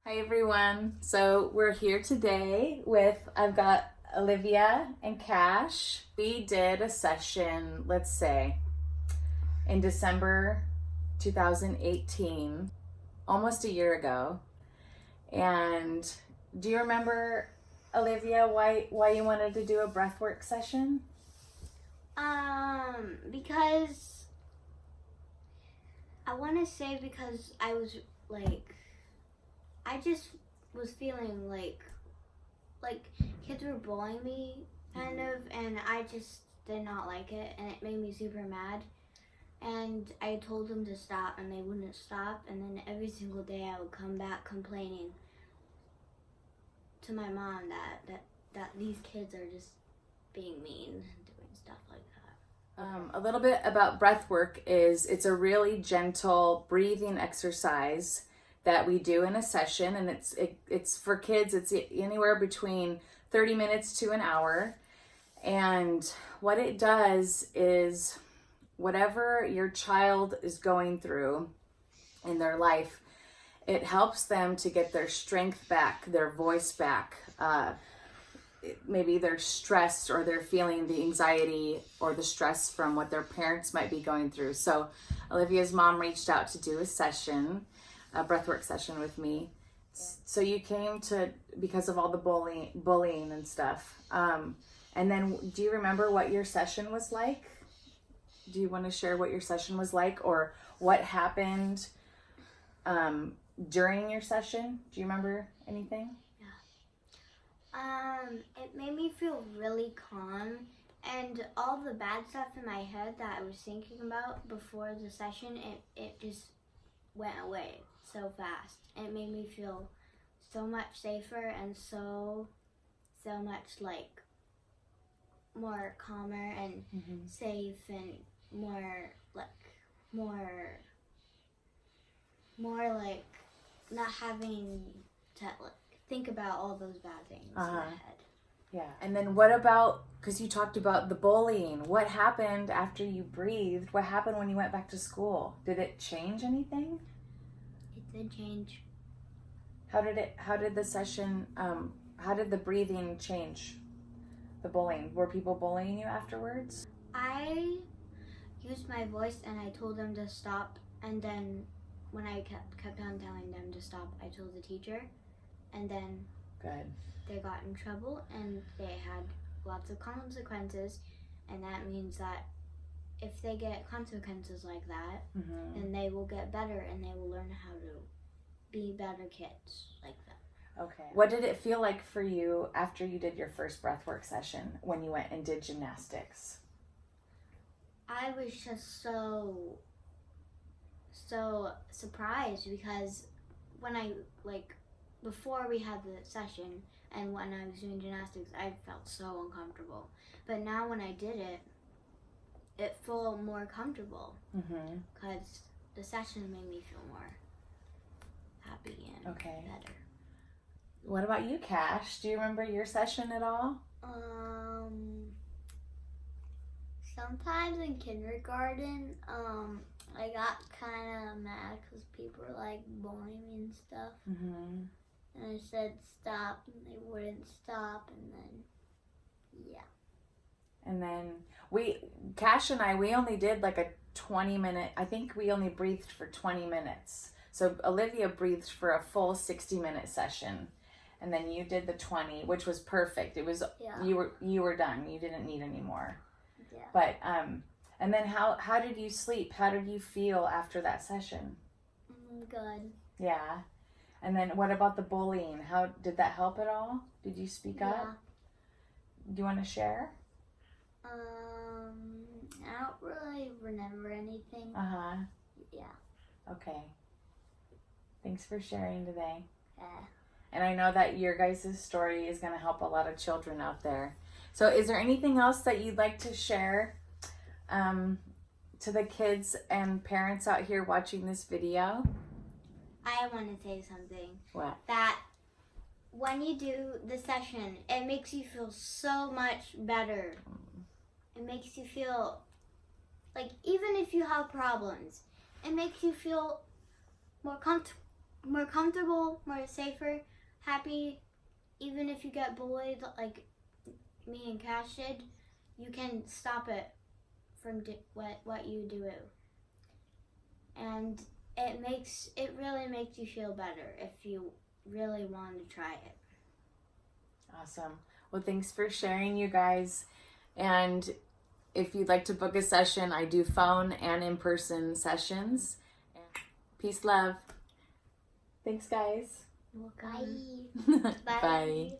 Hi everyone. So we're here today I've got Olivia and Cash. We did a session, let's say, in December 2018, almost a year ago. And do you remember, Olivia, why you wanted to do a breathwork session? Because I want to say because I was I just was feeling like kids were bullying me kind of, and I just did not like it, and it made me super mad. And I told them to stop, and they wouldn't stop. And then every single day, I would come back complaining to my mom that these kids are just being mean and doing stuff like that. A little bit about breath work is it's a really gentle breathing exercise that we do in a session, and it's for kids. It's anywhere between 30 minutes to an hour. And what it does is whatever your child is going through in their life, it helps them to get their strength back, their voice back. Maybe they're stressed or they're feeling the anxiety or the stress from what their parents might be going through. So Olivia's mom reached out to do a session, a breathwork session with me. So you came to because of all the bullying and stuff. And then do you remember what your session was like? Do you want to share what your session was like or what happened during your session? Do you remember anything? It made me feel really calm, and all the bad stuff in my head that I was thinking about before the session, it just went away so fast. It made me feel so much safer and so much more calmer and safe and more not having to think about all those bad things in my head. Yeah. And then what about, because you talked about the bullying, what happened after you breathed? What happened when you went back to school? Did it change anything? It did change. How did the session, how did the breathing change the bullying? Were people bullying you afterwards? I used my voice and I told them to stop, and then when I kept on telling them to stop, I told the teacher, and then they got in trouble and they had lots of consequences, and that means that if they get consequences like that, then they will get better and they will learn how to be better kids like that. Okay. What did it feel like for you after you did your first breathwork session when you went and did gymnastics? I was just so surprised because when before we had the session and when I was doing gymnastics, I felt so uncomfortable. But now when I did it, it felt more comfortable because the session made me feel more happy and better. What about you, Cash? Do you remember your session at all? Sometimes in kindergarten, I got kind of mad because people were bullying me and stuff. And I said stop, and they wouldn't stop, and then, yeah. And then Cash and I, we only did a 20-minute, I think we only breathed for 20 minutes. So Olivia breathed for a full 60-minute session. And then you did the 20, which was perfect. It was, you were done. You didn't need any more. Yeah. But, and then how did you sleep? How did you feel after that session? Good. Yeah. And then what about the bullying? How did that help at all? Did you speak up? Do you want to share? I don't really remember anything. Yeah. Okay. Thanks for sharing today. Yeah. And I know that your guys' story is going to help a lot of children out there. So is there anything else that you'd like to share to the kids and parents out here watching this video? I want to say something. What? That when you do the session, it makes you feel so much better. It makes you feel even if you have problems, it makes you feel more more comfortable, more safer, happy. Even if you get bullied, like me and Cash did, you can stop it from what you do. And it really makes you feel better if you really want to try it. Awesome. Well, thanks for sharing, you guys. And if you'd like to book a session, I do phone and in-person sessions. Peace, love. Thanks, guys. Bye. Bye.